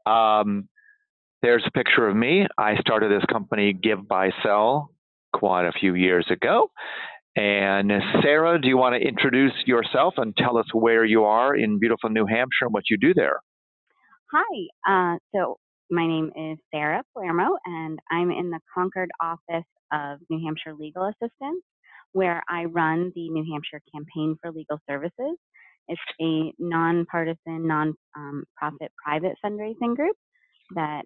Um, there's a picture of me. I started this company, Give, Buy, Sell, quite a few years ago. And Sarah, do you want to introduce yourself and tell us where you are in beautiful New Hampshire and what you do there? Hi, so my name is Sarah Palermo, and I'm in the Concord office of New Hampshire Legal Assistance, where I run the New Hampshire Campaign for Legal Services. It's a nonpartisan, non-profit private fundraising group that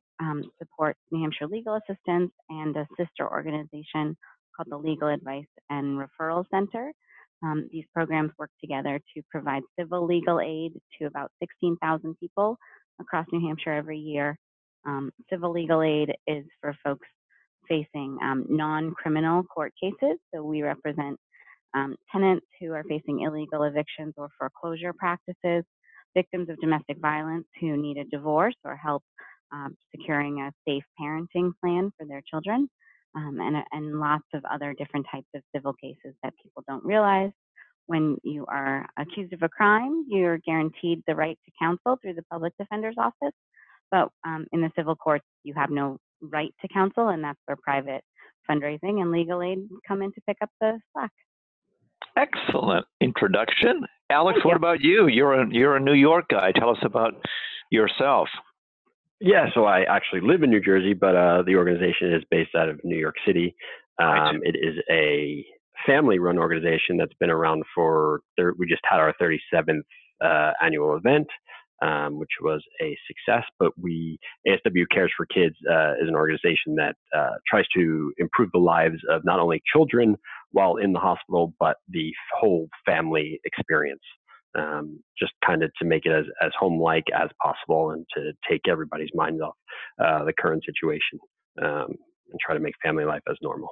supports New Hampshire Legal Assistance and a sister organization called the Legal Advice and Referral Center. These programs work together to provide civil legal aid to about 16,000 people across New Hampshire every year. Civil legal aid is for folks facing non-criminal court cases. So we represent tenants who are facing illegal evictions or foreclosure practices, victims of domestic violence who need a divorce or help securing a safe parenting plan for their children, and lots of other different types of civil cases that people don't realize. When you are accused of a crime, you're guaranteed the right to counsel through the public defender's office. But in the civil courts, you have no right to counsel, and that's where private fundraising and legal aid come in to pick up the slack. Excellent introduction. Alex, Thank what you. about you? You're a New York guy. Tell us about yourself. Yeah, so I actually live in New Jersey, but the organization is based out of New York City. Right. It is a family-run organization that's been around we just had our 37th annual event, which was a success. But ASW Cares for Kids is an organization that tries to improve the lives of not only children while in the hospital, but the whole family experience. Just kind of to make it as home-like as possible and to take everybody's minds off the current situation and try to make family life as normal.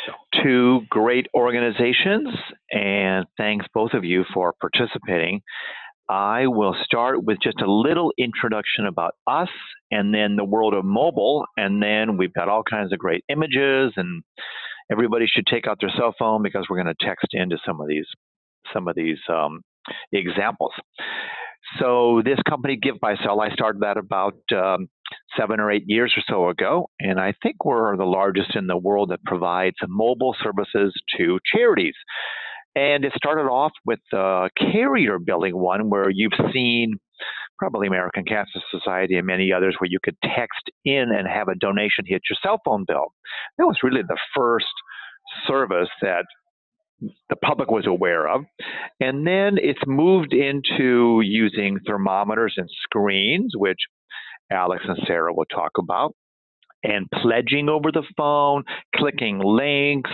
So. Two great organizations, and thanks both of you for participating. I will start with just a little introduction about us and then the world of mobile, and then we've got all kinds of great images, and everybody should take out their cell phone because we're going to text into some of these examples. So this company, Give, Buy, Sell, I started that about 7 or 8 years or so ago, and I think we're the largest in the world that provides mobile services to charities. And it started off with the carrier billing one, where you've seen probably American Cancer Society and many others, where you could text in and have a donation hit your cell phone bill. That was really the first service that the public was aware of. And then it's moved into using thermometers and screens, which Alex and Sarah will talk about, and pledging over the phone, clicking links,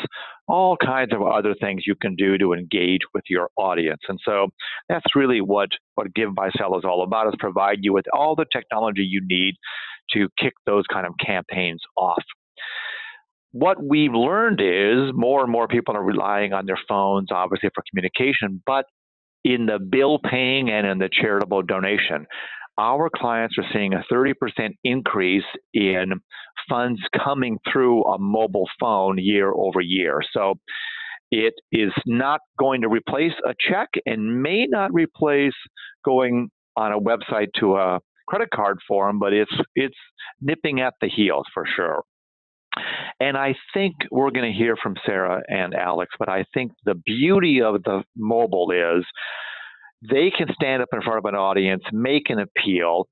all kinds of other things you can do to engage with your audience. And so that's really what Give, Buy, Sell is all about, is provide you with all the technology you need to kick those kind of campaigns off. What we've learned is more and more people are relying on their phones, obviously, for communication, but in the bill paying and in the charitable donation, our clients are seeing a 30% increase in funds coming through a mobile phone year over year. So it is not going to replace a check and may not replace going on a website to a credit card form, but it's nipping at the heels for sure. And I think we're going to hear from Sarah and Alex, but I think the beauty of the mobile is they can stand up in front of an audience, make an appeal.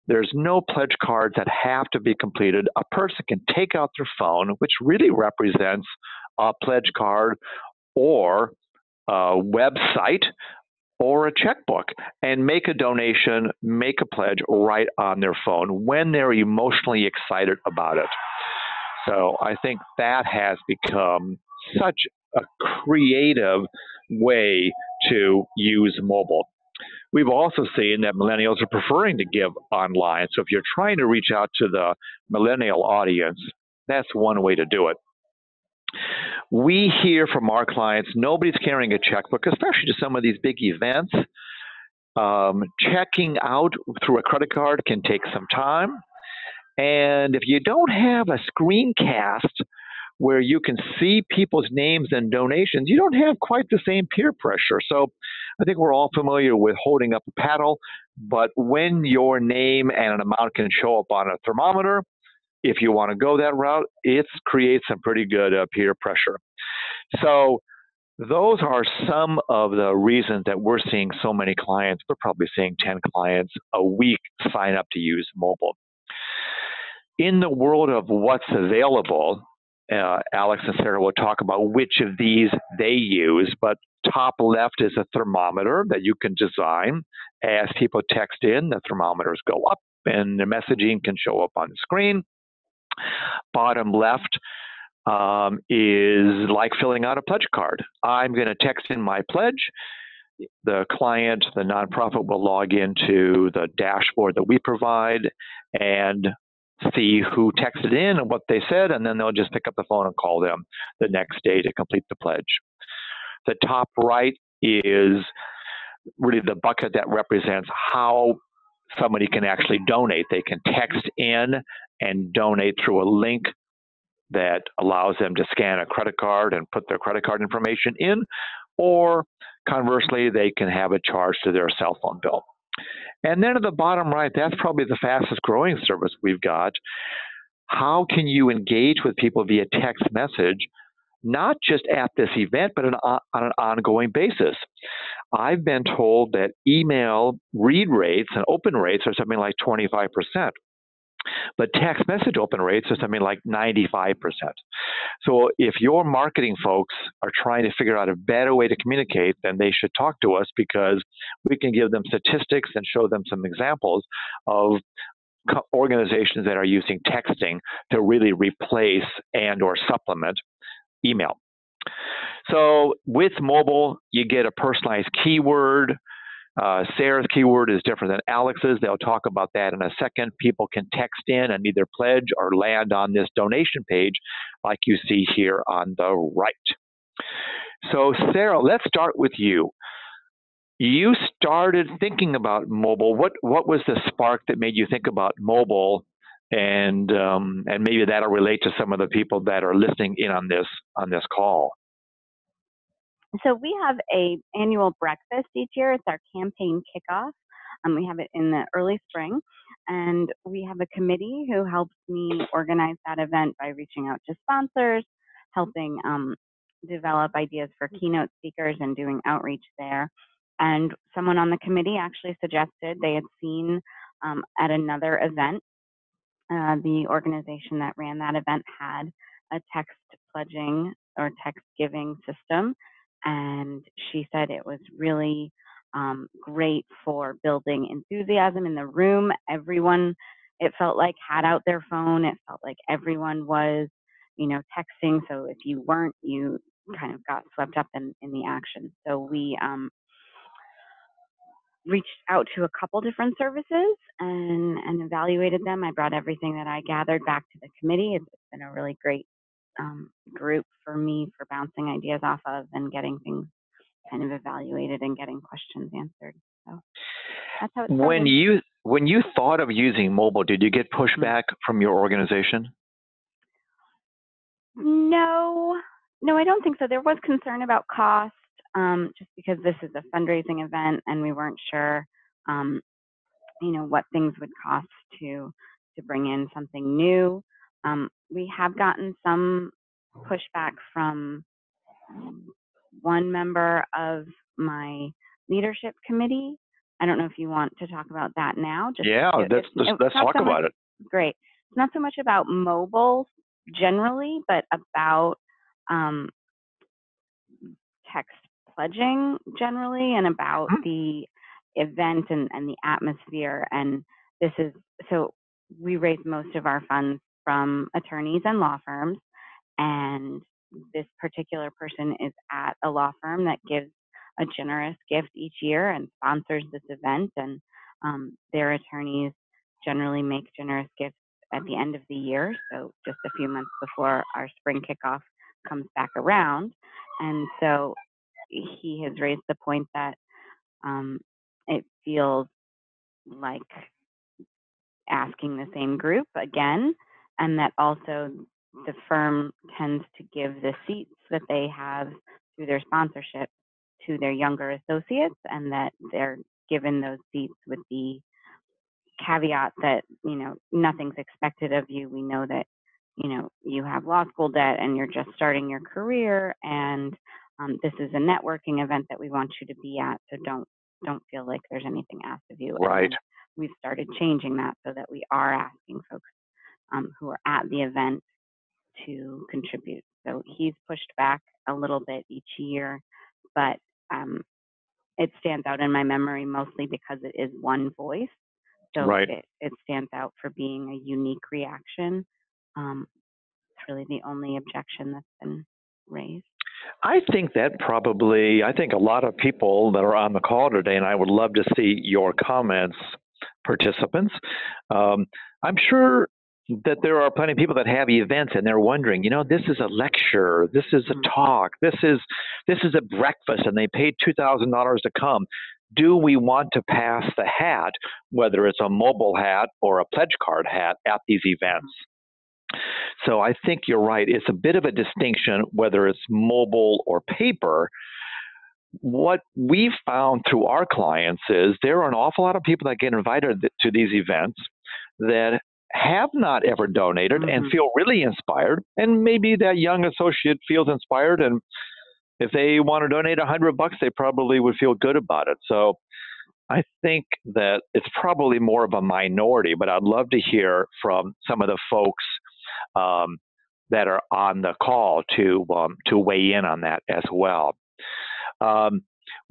There's no pledge cards that have to be completed. A person can take out their phone, which really represents a pledge card or a website or a checkbook, and make a donation, make a pledge right on their phone when they're emotionally excited about it. So I think that has become such a creative way to use mobile. We've also seen that millennials are preferring to give online. So if you're trying to reach out to the millennial audience, that's one way to do it. We hear from our clients, nobody's carrying a checkbook, especially to some of these big events. Checking out through a credit card can take some time. And if you don't have a screencast where you can see people's names and donations, you don't have quite the same peer pressure. So I think we're all familiar with holding up a paddle, but when your name and an amount can show up on a thermometer, if you want to go that route, it creates some pretty good peer pressure. So those are some of the reasons that we're seeing so many clients. We're probably seeing 10 clients a week sign up to use mobile. In the world of what's available, Alex and Sarah will talk about which of these they use, but top left is a thermometer that you can design. As people text in, the thermometers go up and the messaging can show up on the screen. Bottom left is like filling out a pledge card. I'm going to text in my pledge. The client, the nonprofit, will log into the dashboard that we provide and see who texted in and what they said, and then they'll just pick up the phone and call them the next day to complete the pledge. The top right is really the bucket that represents how somebody can actually donate. They can text in and donate through a link that allows them to scan a credit card and put their credit card information in, or conversely, they can have it charged to their cell phone bill. And then at the bottom right, that's probably the fastest growing service we've got. How can you engage with people via text message, not just at this event, but on an ongoing basis? I've been told that email read rates and open rates are something like 25%. But text message open rates are something like 95%. So if your marketing folks are trying to figure out a better way to communicate, then they should talk to us, because we can give them statistics and show them some examples of organizations that are using texting to really replace and or supplement email. So with mobile, you get a personalized keyword. Sarah's keyword is different than Alex's. They'll talk about that in a second. People can text in and either pledge or land on this donation page like you see here on the right. So Sarah, let's start with you. You started thinking about mobile. What was the spark that made you think about mobile? And maybe that'll relate to some of the people that are listening in on this call. So we have an annual breakfast each year. It's our campaign kickoff. We have it in the early spring, and we have a committee who helps me organize that event by reaching out to sponsors, helping develop ideas for keynote speakers, and doing outreach there. And someone on the committee actually suggested they had seen at another event, the organization that ran that event had a text pledging or text giving system. And she said it was really great for building enthusiasm in the room. Everyone, it felt like, had out their phone. It felt like everyone was, texting. So if you weren't, you kind of got swept up in the action. So we reached out to a couple different services and evaluated them. I brought everything that I gathered back to the committee. It's been a really great group for me for bouncing ideas off of and getting things kind of evaluated and getting questions answered. So that's how it started. When you thought of using mobile, did you get pushback from your organization? No, I don't think so. There was concern about cost, just because this is a fundraising event and we weren't sure, what things would cost to bring in something new. We have gotten some pushback from one member of my leadership committee. I don't know if you want to talk about that now. Let's talk about it. Great. It's not so much about mobile generally, but about text pledging generally, and about the event and the atmosphere. And so we raise most of our funds from attorneys and law firms, and this particular person is at a law firm that gives a generous gift each year and sponsors this event, and their attorneys generally make generous gifts at the end of the year, so just a few months before our spring kickoff comes back around. And so he has raised the point that it feels like asking the same group again, and that also the firm tends to give the seats that they have through their sponsorship to their younger associates, and that they're given those seats with the caveat that, nothing's expected of you. We know that, you have law school debt and you're just starting your career, and this is a networking event that we want you to be at, so don't feel like there's anything asked of you. Right. And we've started changing that so that we are asking folks who are at the event to contribute. So he's pushed back a little bit each year, but it stands out in my memory mostly because it is one voice. So Right. it stands out for being a unique reaction. It's really the only objection that's been raised. I think a lot of people that are on the call today, and I would love to see your comments, participants. I'm sure that there are plenty of people that have events and they're wondering, this is a lecture, this is a talk, this is a breakfast, and they paid $2,000 to come. Do we want to pass the hat, whether it's a mobile hat or a pledge card hat, at these events? So I think you're right. It's a bit of a distinction whether it's mobile or paper. What we've found through our clients is there are an awful lot of people that get invited to these events that have not ever donated and feel really inspired. And maybe that young associate feels inspired, and if they want to donate $100, they probably would feel good about it. So I think that it's probably more of a minority, but I'd love to hear from some of the folks that are on the call to weigh in on that as well.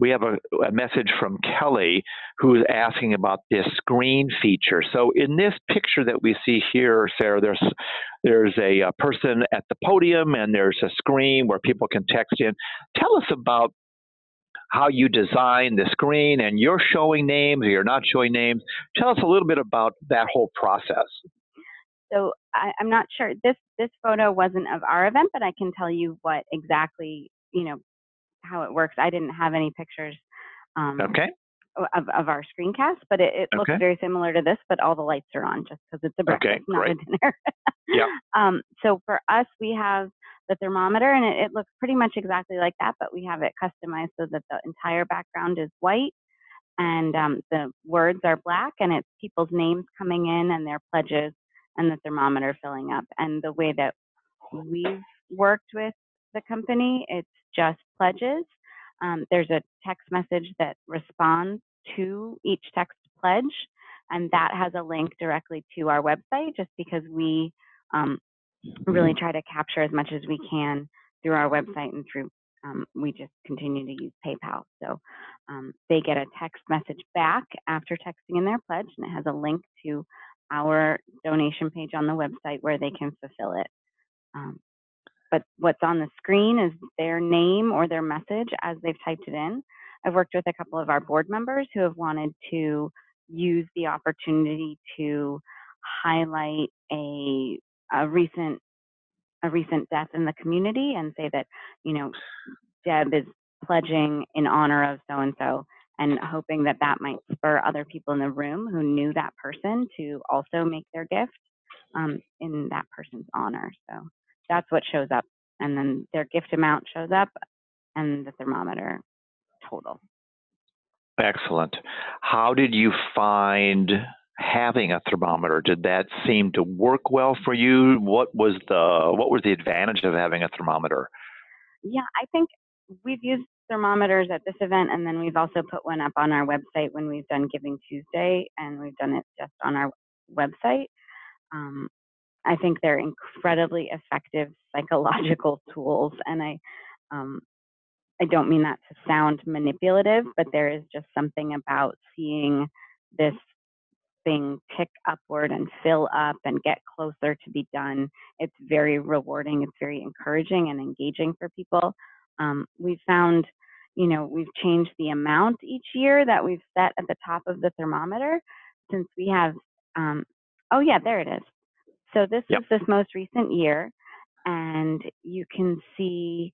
We have a message from Kelly, who is asking about this screen feature. So in this picture that we see here, Sarah, there's a person at the podium and there's a screen where people can text in. Tell us about how you design the screen, and you're showing names or you're not showing names. Tell us a little bit about that whole process. So I'm not sure, this photo wasn't of our event, but I can tell you what exactly, how it works. I didn't have any pictures Okay. of our screencast, but it looks very similar to this, but all the lights are on just because it's a breakfast, not a dinner. Yeah. So for us, we have the thermometer, and it looks pretty much exactly like that, but we have it customized so that the entire background is white and the words are black, and it's people's names coming in and their pledges and the thermometer filling up. And the way that we've worked with the company, it's just pledges. There's a text message that responds to each text pledge, and that has a link directly to our website, just because we really try to capture as much as we can through our website and through, we just continue to use PayPal. So they get a text message back after texting in their pledge, and it has a link to our donation page on the website where they can fulfill it. But what's on the screen is their name or their message as they've typed it in. I've worked with a couple of our board members who have wanted to use the opportunity to highlight a recent death in the community and say that, Deb is pledging in honor of so-and-so, and hoping that that might spur other people in the room who knew that person to also make their gift in that person's honor. So that's what shows up. And then their gift amount shows up and the thermometer total. Excellent. How did you find having a thermometer? Did that seem to work well for you? What was the advantage of having a thermometer? Yeah, I think we've used thermometers at this event, and then we've also put one up on our website when we've done Giving Tuesday, and we've done it just on our website. I think they're incredibly effective psychological tools, and I don't mean that to sound manipulative, but there is just something about seeing this thing tick upward and fill up and get closer to be done. It's very rewarding. It's very encouraging and engaging for people. We've found, we've changed the amount each year that we've set at the top of the thermometer, since we have, oh yeah, there it is. So this is this most recent year, and you can see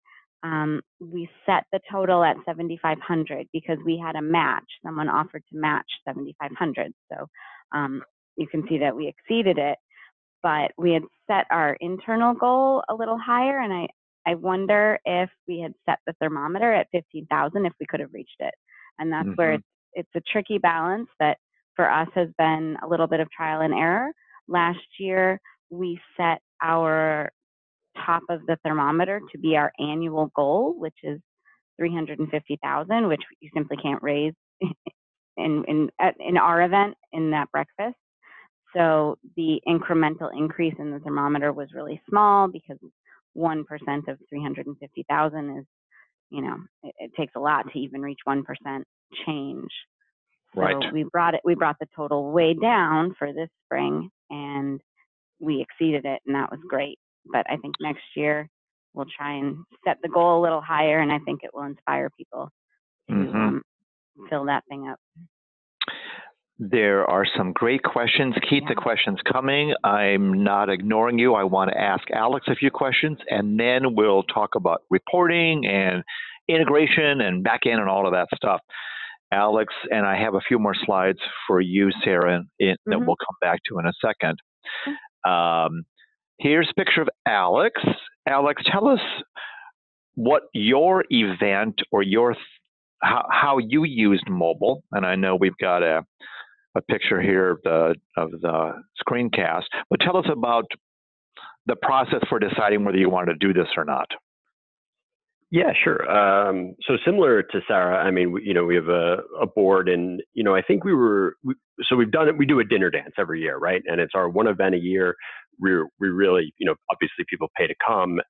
we set the total at 7,500 because we had a match. Someone offered to match 7,500. So you can see that we exceeded it, but we had set our internal goal a little higher, and I wonder if we had set the thermometer at 15,000, if we could have reached it. And that's where it's a tricky balance that for us has been a little bit of trial and error. Last year, we set our top of the thermometer to be our annual goal, which is 350,000, which you simply can't raise in our event in that breakfast. So the incremental increase in the thermometer was really small because 1% of 350,000 is, it takes a lot to even reach 1% change. So we brought the total way down for this spring, and we exceeded it, and that was great. But I think next year we'll try and set the goal a little higher, and I think it will inspire people to fill that thing up. There are some great questions. Keep the questions coming. I'm not ignoring you. I want to ask Alex a few questions, and then we'll talk about reporting and integration and back end and all of that stuff. Alex, and I have a few more slides for you, Sarah, that we'll come back to in a second. Here's a picture of Alex. Alex, tell us what your event or how you used mobile. And I know we've got a picture here of the screencast, but tell us about the process for deciding whether you wanted to do this or not. Yeah, sure. So similar to Sarah, I mean, we have a board, and I think we've done it. We do a dinner dance every year, right? And it's our one event a year. We really, obviously people pay to come.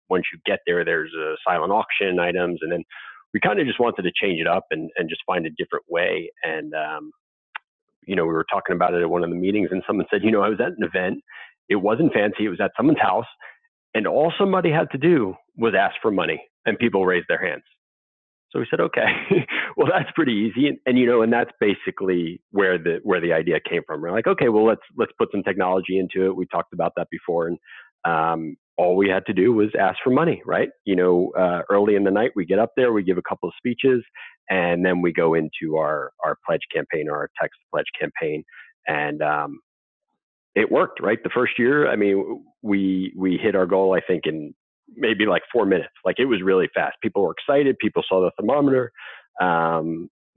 Once you get there, there's a silent auction items, and then we kind of just wanted to change it up and just find a different way. And we were talking about it at one of the meetings, and someone said, I was at an event. It wasn't fancy. It was at someone's house. And all somebody had to do was ask for money, and people raised their hands. So we said, okay, well, that's pretty easy. And that's basically where the idea came from. We're like, okay, well, let's put some technology into it. We talked about that before. And all we had to do was ask for money, right? Early in the night, we get up there, we give a couple of speeches, and then we go into our pledge campaign or our text pledge campaign. And it worked, right? The first year, I mean, we hit our goal, I think, in maybe like 4 minutes. Like, it was really fast. People were excited. People saw the thermometer.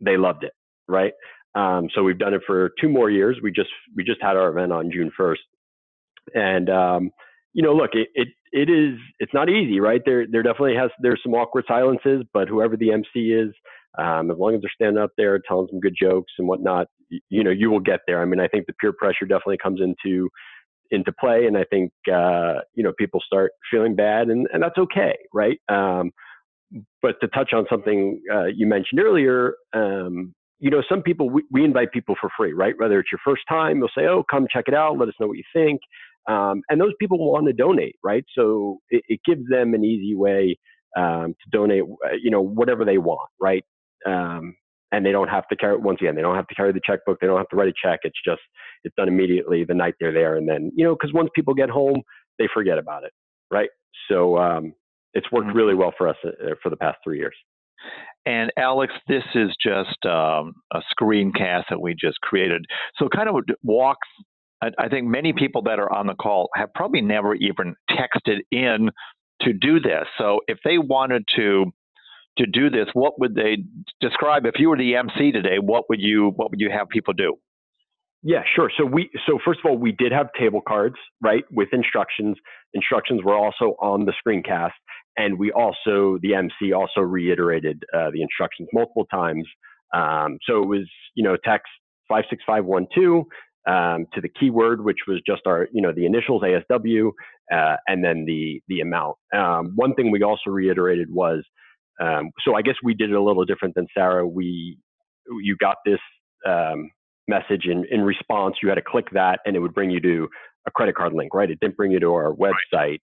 They loved it, right? So we've done it for 2 more years. We just had our event on June 1st. And, look, it's not easy, right? There definitely there's some awkward silences, but whoever the MC is, as long as they're standing up there telling some good jokes and whatnot, you will get there. I mean, I think the peer pressure definitely comes into play, and I think people start feeling bad, and that's okay, right? But to touch on something you mentioned earlier, some people, we invite people for free, right? Whether it's your first time, they'll say, oh, come check it out, let us know what you think. And those people want to donate, right? So it gives them an easy way to donate, whatever they want, right? And they don't have to carry, once again, they don't have to carry the checkbook. They don't have to write a check. It's done immediately the night they're there. And then, because once people get home, they forget about it, right? So it's worked really well for us for the past 3 years. And Alex, this is just a screencast that we just created. So kind of walk, I think many people that are on the call have probably never even texted in to do this. So if they wanted to do this, what would they describe? If you were the MC today, what would you have people do? Yeah, sure. So first of all, we did have table cards, right, with instructions. Instructions were also on the screencast, and the MC also reiterated the instructions multiple times. So it was, text 56512 to the keyword, which was just our, the initials ASW, and then the amount. One thing we also reiterated was, so I guess we did it a little different than Sarah. You got this message in response. You had to click that, and it would bring you to a credit card link, right? It didn't bring you to our website,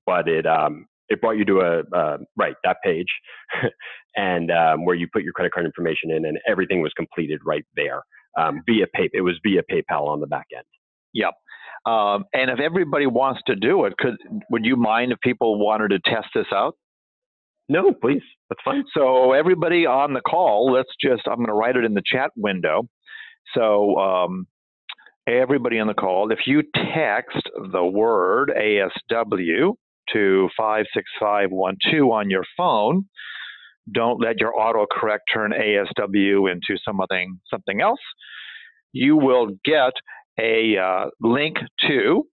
but it brought you to that page, and where you put your credit card information in, and everything was completed right there it was via PayPal on the back end. Yep. And if everybody wants to do it, would you mind if people wanted to test this out? No, please. That's fine. So everybody on the call, I'm going to write it in the chat window. So everybody on the call, if you text the word ASW to 56512 on your phone, don't let your autocorrect turn ASW into something else. You will get a link to,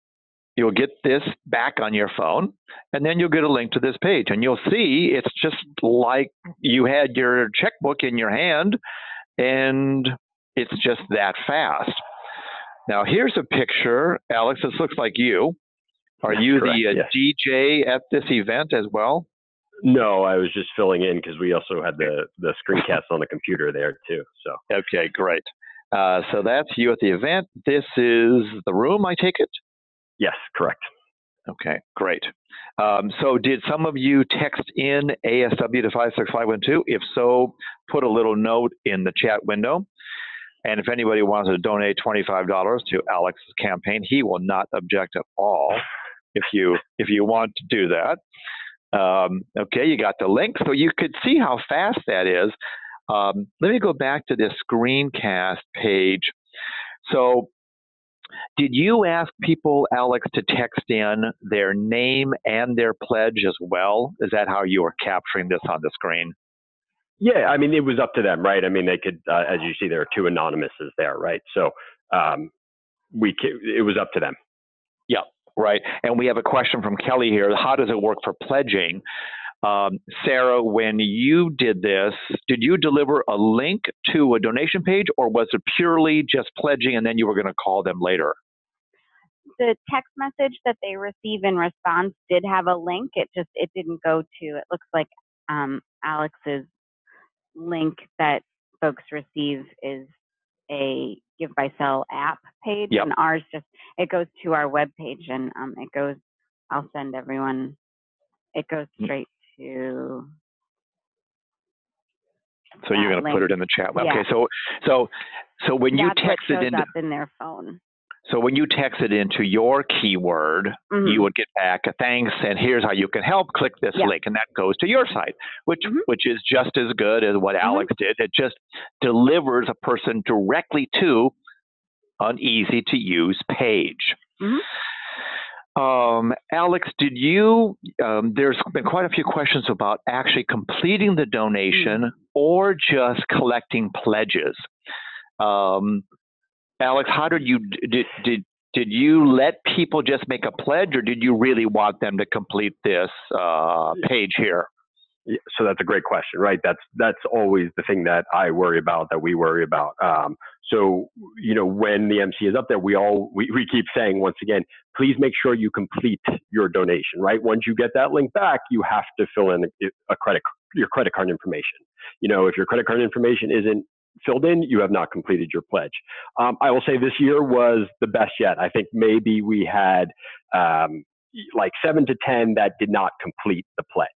you'll get this back on your phone, and then you'll get a link to this page. And you'll see it's just like you had your checkbook in your hand, and it's just that fast. Now, here's a picture. Alex, this looks like you. Are you correct, the yes. DJ at this event as well? No, I was just filling in because we also had the screencast on the computer there too. So okay, great. So that's you at the event. This is the room, I take it? Yes, correct. Okay, great. So did some of you text in ASW to 56512? If so, put a little note in the chat window. And if anybody wants to donate $25 to Alex's campaign, he will not object at all if you want to do that. Okay, you got the link. So you could see how fast that is. Let me go back to this screencast page. So did you ask people, Alex, to text in their name and their pledge as well? Is that how you were capturing this on the screen? Yeah, I mean, it was up to them, right? I mean, they could, as you see, there are two anonymouses there, right? So it was up to them. Yeah, right. And we have a question from Kelly here. How does it work for pledging? Sarah, when you did this, did you deliver a link to a donation page, or was it purely just pledging and then you were going to call them later? The text message that they receive in response did have a link. It didn't go to, it looks like Alex's link that folks receive is a Give by Sell app page, yep. and ours it goes to our web page, and it goes, I'll send everyone, it goes straight to. So you're going to put it in the chat. Yeah. Okay. So when you text it into up in their phone. So when you text it into your keyword, you would get back a thanks, and here's how you can help. Click this link, and that goes to your site, which is just as good as what Alex did. It just delivers a person directly to an easy-to-use page. Alex, did you? There's been quite a few questions about actually completing the donation or just collecting pledges. Alex, how did you let people just make a pledge, or did you really want them to complete this page here? Yeah, so that's a great question, right? That's always the thing that I worry about, that we worry about. So when the MC is up there, we keep saying, once again, please make sure you complete your donation, right? Once you get that link back, you have to fill in your credit card information. If your credit card information isn't filled in, you have not completed your pledge. I will say this year was the best yet. I think maybe we had like 7 to 10 that did not complete the pledge,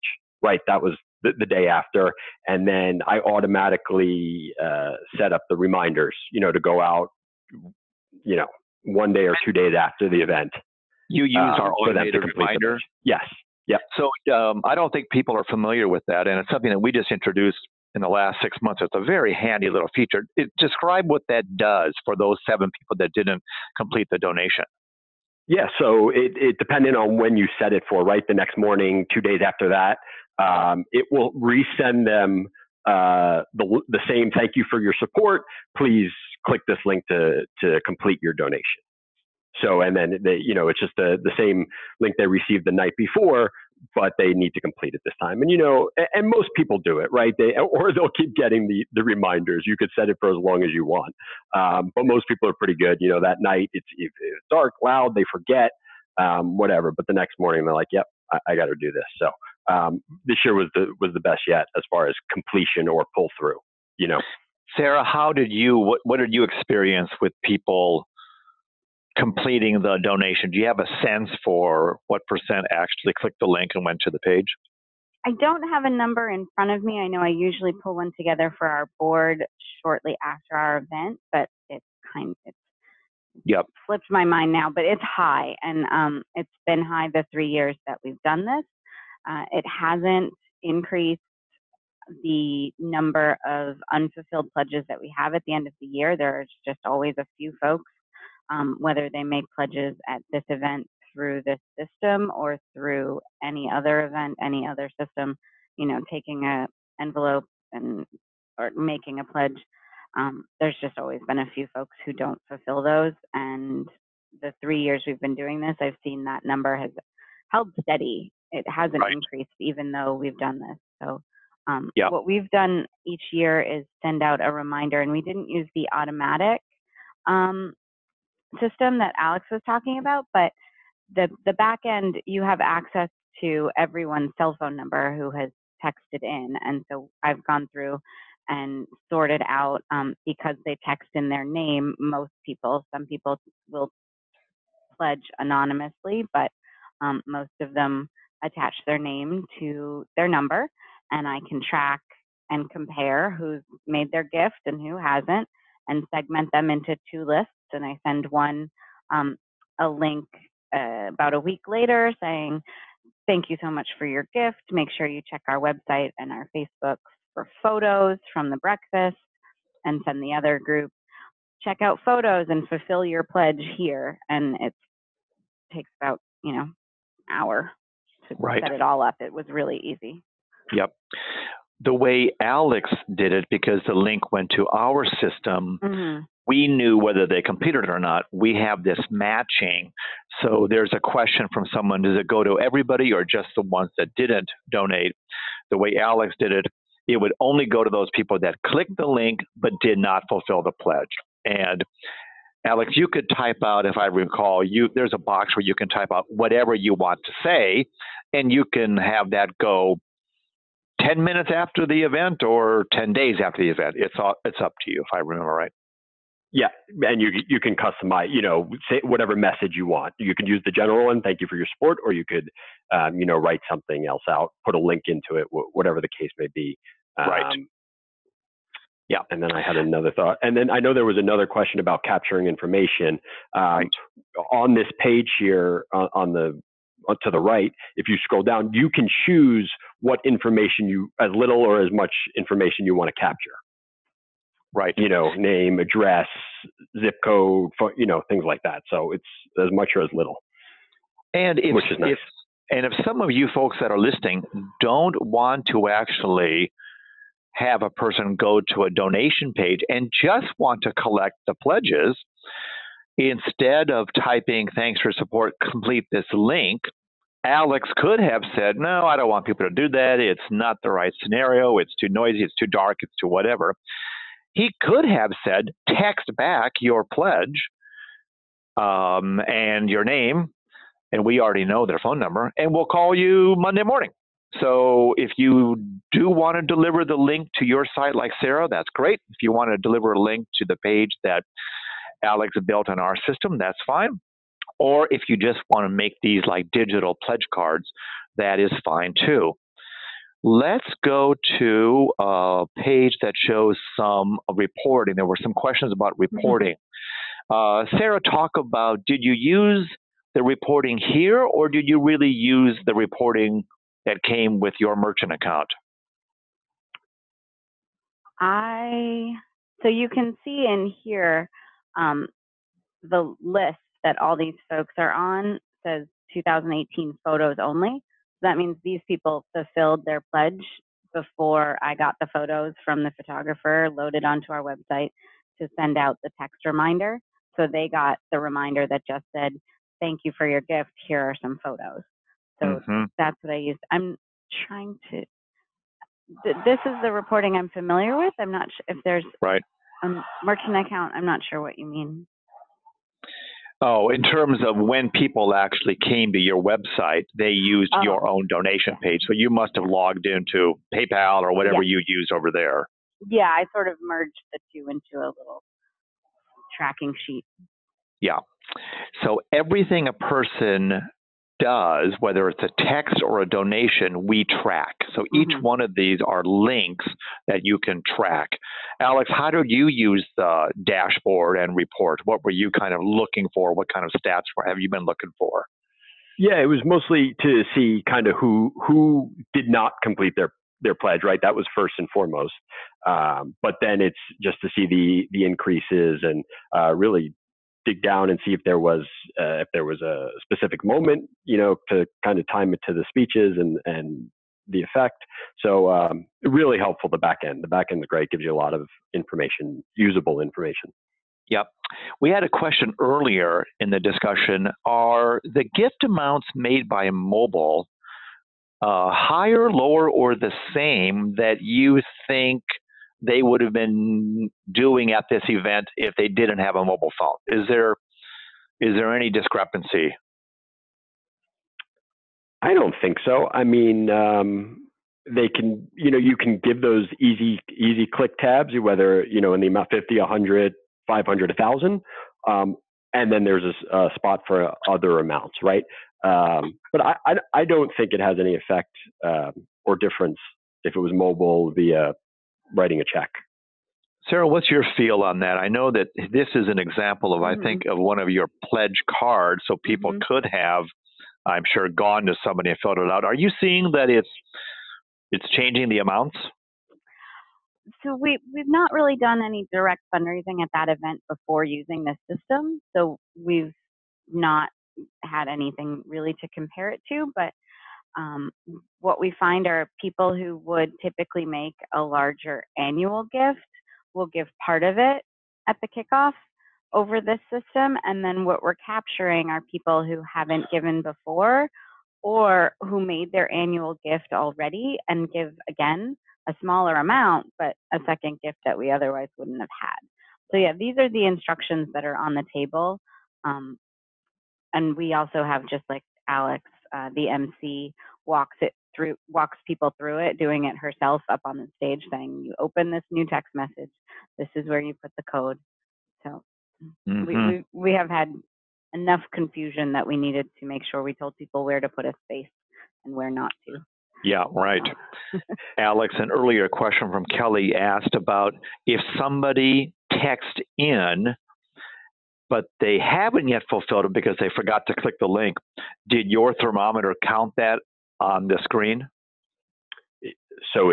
right? That was the day after. And then I automatically set up the reminders, to go out, 1 day or 2 days after the event. You use our automated reminder? Yes. Yep. So I don't think people are familiar with that, and it's something that we just introduced in the last 6 months. It's a very handy little feature. Describe what that does for those 7 people that didn't complete the donation. Yeah, so it depending on when you set it for, right? The next morning, 2 days after that, it will resend them the same thank you for your support. Please click this link to complete your donation. So, and then it's just the same link they received the night before, but they need to complete it this time. And and most people do it, right? Or they'll keep getting the reminders. You could set it for as long as you want, but most people are pretty good. That night if it's dark, loud, they forget, whatever. But the next morning they're like, "Yep, I got to do this." So this year was the best yet as far as completion or pull through. Sarah, what did you experience with people completing the donation? Do you have a sense for what percent actually clicked the link and went to the page? I don't have a number in front of me. I know I usually pull one together for our board shortly after our event, but it's slipped my mind now, but it's high, and it's been high the 3 years that we've done this. It hasn't increased the number of unfulfilled pledges that we have at the end of the year. There's just always a few folks, whether they make pledges at this event through this system or through any other event, any other system, taking a envelope or making a pledge, there's just always been a few folks who don't fulfill those. And the 3 years we've been doing this, I've seen that number has held steady. It hasn't increased even though we've done this. So what we've done each year is send out a reminder, and we didn't use the automatic system that Alex was talking about, but the back end, you have access to everyone's cell phone number who has texted in. And so I've gone through and sorted out, because they text in their name, some people will pledge anonymously, but most of them attach their name to their number, and I can track and compare who's made their gift and who hasn't, and segment them into 2 lists. And I send one a link about a week later saying, thank you so much for your gift. Make sure you check our website and our Facebook for photos from the breakfast, and send the other group, check out photos and fulfill your pledge here. And it takes about, hour to set it all up. It was really easy. Yep. The way Alex did it, because the link went to our system, we knew whether they completed it or not. We have this matching. So there's a question from someone, does it go to everybody or just the ones that didn't donate? The way Alex did it, it would only go to those people that clicked the link but did not fulfill the pledge. And Alex, you could type out, if I recall, there's a box where you can type out whatever you want to say, and you can have that go 10 minutes after the event or 10 days after the event. It's up to you, if I remember right. Yeah, and you can customize, say whatever message you want. You can use the general one, thank you for your support, or you could, write something else out, put a link into it, whatever the case may be. Yeah, and then I had another thought. And then I know there was another question about capturing information. On this page here, to the right, if you scroll down, you can choose what information as little or as much information you want to capture. Right. Name, address, zip code, things like that. So it's as much or as little. And which is nice. If some of you folks that are listening don't want to actually have a person go to a donation page and just want to collect the pledges, instead of typing thanks for support, complete this link, Alex could have said, no, I don't want people to do that. It's not the right scenario. It's too noisy. It's too dark. It's too whatever. He could have said, text back your pledge and your name, and we already know their phone number, and we'll call you Monday morning. So if you do want to deliver the link to your site like Sarah, that's great. If you want to deliver a link to the page that Alex built on our system, that's fine. Or if you just want to make these like digital pledge cards, that is fine too. Let's go to a page that shows some reporting. There were some questions about reporting. Sarah, talk about, did you use the reporting here, or did you really use the reporting that came with your merchant account? So you can see in here the list that all these folks are on says 2018 photos only. So that means these people fulfilled their pledge before I got the photos from the photographer loaded onto our website to send out the text reminder. So they got the reminder that just said, thank you for your gift, here are some photos. So that's what I used. I'm trying to, this is the reporting I'm familiar with. I'm not sure if there's a merchant account. I'm not sure what you mean. Oh, in terms of when people actually came to your website, they used your own donation page. So you must have logged into PayPal or whatever you use over there. Yeah, I sort of merged the two into a little tracking sheet. Yeah. So everything a person does, whether it's a text or a donation, we track. So each one of these are links that you can track. Alex, how did you use the dashboard and report? What were you kind of looking for? What kind of stats have you been looking for? Yeah, it was mostly to see kind of who did not complete their pledge, right? That was first and foremost. But then it's just to see the increases and really dig down and see if there was a specific moment, to kind of time it to the speeches and the effect. So really helpful. The back end is great. Gives you a lot of information, usable information. Yep. We had a question earlier in the discussion. Are the gift amounts made by mobile higher, lower, or the same that you think they would have been doing at this event if they didn't have a mobile phone? Is there any discrepancy? I don't think so. I mean, they can, you can give those easy click tabs, whether, in the amount 50, 100, 500, 1,000. And then there's a spot for other amounts, right? But I don't think it has any effect or difference if it was mobile via writing a check. Sarah, what's your feel on that? I know that this is an example of, I think, of one of your pledge cards, so people could have, I'm sure, gone to somebody and filled it out. Are you seeing that it's changing the amounts? So we've not really done any direct fundraising at that event before using this system. So we've not had anything really to compare it to, but what we find are people who would typically make a larger annual gift will give part of it at the kickoff over this system. And then what we're capturing are people who haven't given before or who made their annual gift already and give, again, a smaller amount, but a second gift that we otherwise wouldn't have had. So yeah, these are the instructions that are on the table. And we also have, just like Alex, the MC, walks people through it, doing it herself up on the stage, saying, you open this new text message, this is where you put the code. So we have had enough confusion that we needed to make sure we told people where to put a space and where not to. Yeah, right. Alex, an earlier question from Kelly asked about if somebody texts in, but they haven't yet fulfilled it because they forgot to click the link. Did your thermometer count that on the screen? So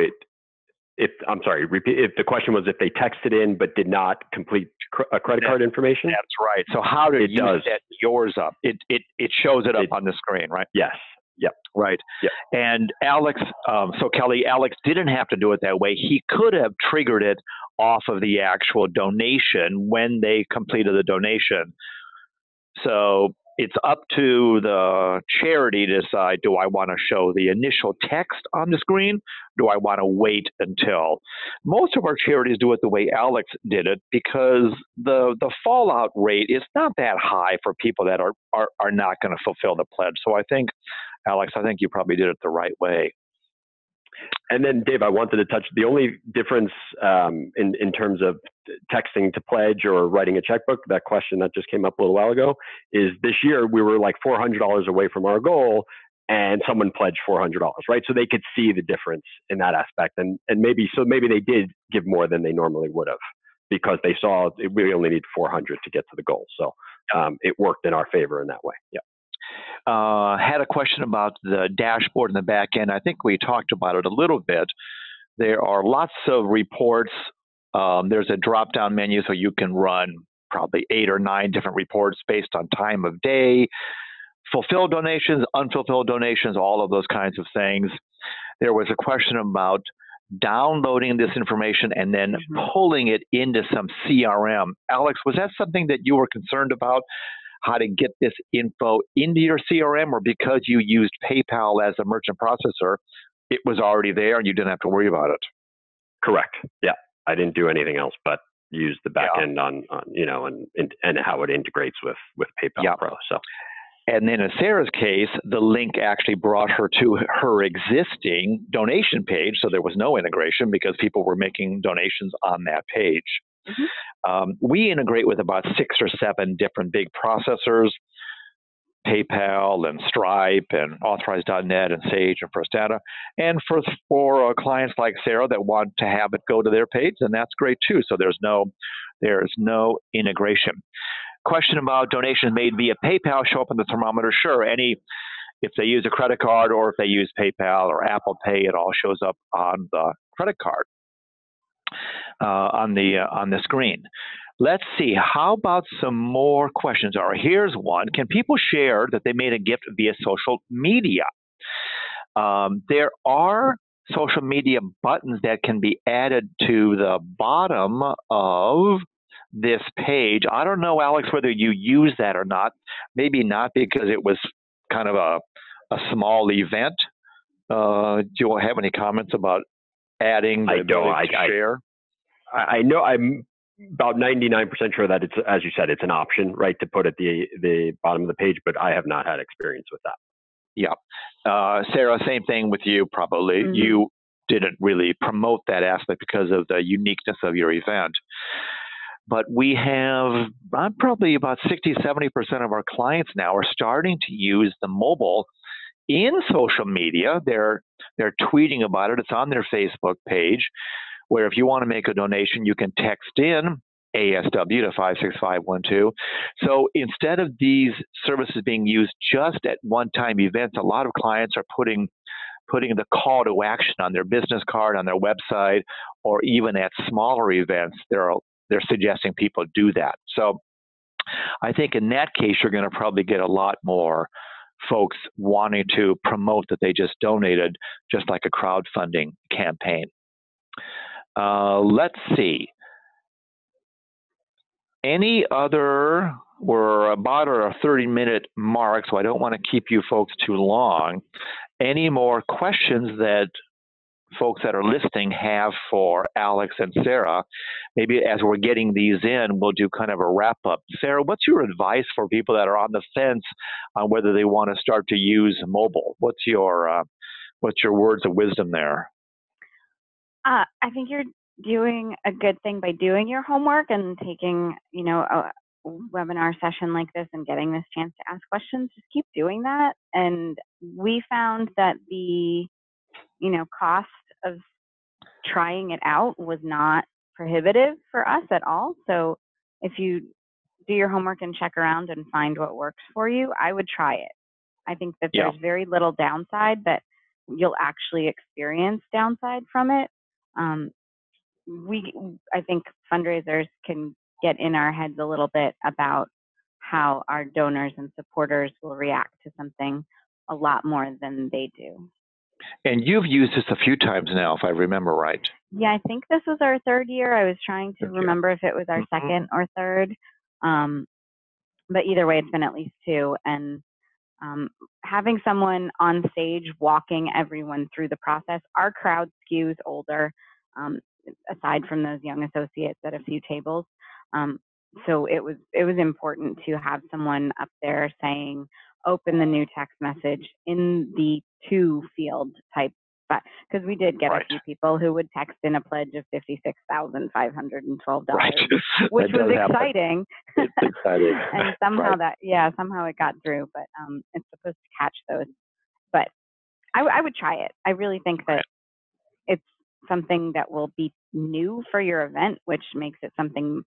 I'm sorry, repeat. If the question was if they texted in but did not complete a credit card information? That's right. So how did you set yours up? It shows it up on the screen, right? Yes. Yep. Right. Yep. And Alex, Alex didn't have to do it that way. He could have triggered it off of the actual donation when they completed the donation. So it's up to the charity to decide, do I want to show the initial text on the screen? Do I want to wait until? Most of our charities do it the way Alex did it because the fallout rate is not that high for people that are not going to fulfill the pledge. So I think, Alex, you probably did it the right way. And then, Dave, I wanted to touch the only difference in terms of texting to pledge or writing a checkbook, that question that just came up a little while ago, is this year we were like $400 away from our goal and someone pledged $400, right? So they could see the difference in that aspect. And maybe they did give more than they normally would have because they saw we only need 400 to get to the goal. So it worked in our favor in that way. Yeah. Had a question about the dashboard in the back end. I think we talked about it a little bit. There are lots of reports. There's a drop-down menu, so you can run probably 8 or 9 different reports based on time of day, fulfilled donations, unfulfilled donations, all of those kinds of things. There was a question about downloading this information and then pulling it into some CRM. Alex, was that something that you were concerned about? How to get this info into your CRM, or because you used PayPal as a merchant processor, it was already there and you didn't have to worry about it? Correct. Yeah. I didn't do anything else but use the back end on and how it integrates with PayPal Pro. So. And then in Sarah's case, the link actually brought her to her existing donation page. So there was no integration because people were making donations on that page. We integrate with about 6 or 7 different big processors, PayPal and Stripe and Authorize.net and Sage and First Data. And for clients like Sarah that want to have it go to their page, then that's great too. So there's no integration. Question about donations made via PayPal show up in the thermometer. Sure, if they use a credit card or if they use PayPal or Apple Pay, it all shows up on the credit card. On the screen. Let's see. How about some more questions? All right, here's one. Can people share that they made a gift via social media? There are social media buttons that can be added to the bottom of this page. I don't know, Alex, whether you use that or not. Maybe not, because it was kind of a small event. Do you have any comments about adding the ability to share? I know I'm about 99% sure that it's, as you said, it's an option, right, to put at the bottom of the page, but I have not had experience with that. Yeah. Sarah, same thing with you, probably. Mm-hmm. You didn't really promote that aspect because of the uniqueness of your event. But we have probably about 60-70% of our clients now are starting to use the mobile in social media. They're tweeting about it. It's on their Facebook page, where if you want to make a donation, you can text in ASW to 56512. So instead of these services being used just at one-time events, a lot of clients are putting the call to action on their business card, on their website, or even at smaller events. They're suggesting people do that. So I think in that case, you're going to probably get a lot more folks wanting to promote that they just donated, just like a crowdfunding campaign. Let's see. Any other, we're about our 30-minute mark, so I don't want to keep you folks too long. Any more questions that folks that are listening have for Alex and Sarah? Maybe as we're getting these in, we'll do kind of a wrap up. Sarah, what's your advice for people that are on the fence on whether they want to start to use mobile? What's your words of wisdom there? I think you're doing a good thing by doing your homework and taking, a webinar session like this and getting this chance to ask questions. Just keep doing that. And we found that the, cost of trying it out was not prohibitive for us at all. So if you do your homework and check around and find what works for you, I would try it. I think that there's very little downside, that you'll actually experience downside from it. I think fundraisers can get in our heads a little bit about how our donors and supporters will react to something a lot more than they do. And you've used this a few times now, if I remember right. Yeah, I think this was our third year. I was trying to remember if it was our second or third. But either way, it's been at least two. And having someone on stage walking everyone through the process, our crowd skews older, aside from those young associates at a few tables. So it was important to have someone up there saying, open the new text message in the to field type, because we did get a few people who would text in a pledge of $56,512, which was exciting. It's exciting. And somehow somehow it got through, but it's supposed to catch those. But I would try it. I really think that it's something that will be new for your event, which makes it something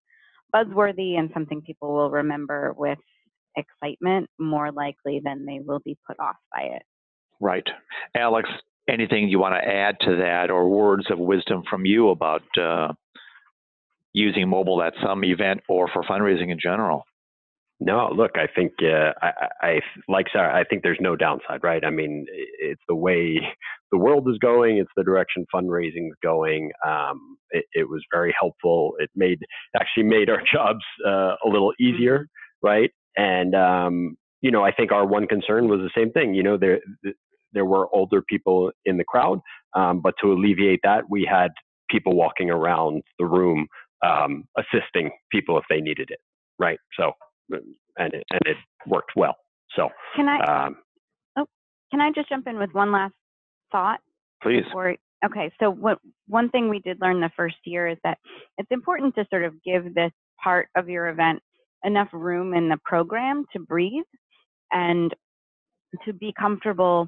buzzworthy and something people will remember with excitement more likely than they will be put off by it. Right. Alex, anything you want to add to that, or words of wisdom from you about using mobile at some event or for fundraising in general? No, look, I think I like Sarah. I think there's no downside, right? I mean, it's the way the world is going. It's the direction fundraising is going. It was very helpful. It actually made our jobs a little easier, right? And I think our one concern was the same thing. There were older people in the crowd, but to alleviate that, we had people walking around the room assisting people if they needed it, right? So. And it worked well. So can I just jump in with one last thought? Please. Okay, so one thing we did learn the first year is that it's important to sort of give this part of your event enough room in the program to breathe and to be comfortable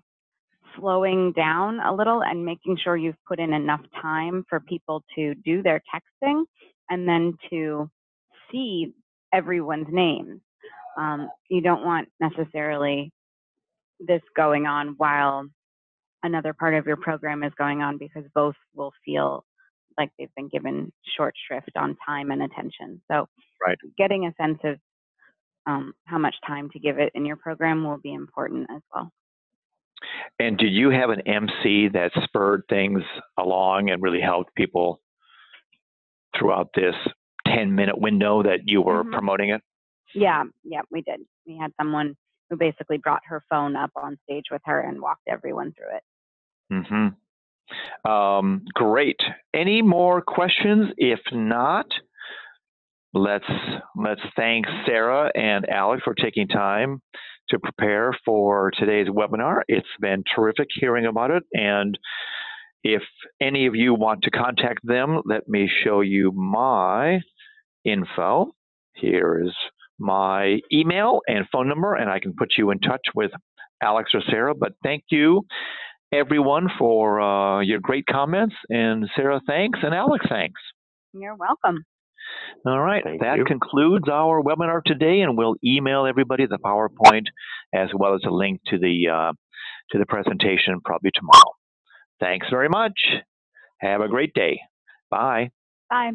slowing down a little and making sure you've put in enough time for people to do their texting and then to see everyone's names. You don't want necessarily this going on while another part of your program is going on, because both will feel like they've been given short shrift on time and attention. So Right. getting a sense of how much time to give it in your program will be important as well. And do you have an MC that spurred things along and really helped people throughout this 10-minute window that you were promoting it? Yeah, we did. We had someone who basically brought her phone up on stage with her and walked everyone through it. Great. Any more questions? If not, let's thank Sarah and Alex for taking time to prepare for today's webinar. It's been terrific hearing about it. And if any of you want to contact them, let me show you my info. Here is my email and phone number, and I can put you in touch with Alex or Sarah. But thank you, everyone, for your great comments. And Sarah, thanks, and Alex, thanks. You're welcome. All right, that concludes our webinar today, and we'll email everybody the PowerPoint as well as a link to the presentation probably tomorrow. Thanks very much. Have a great day. Bye. Bye.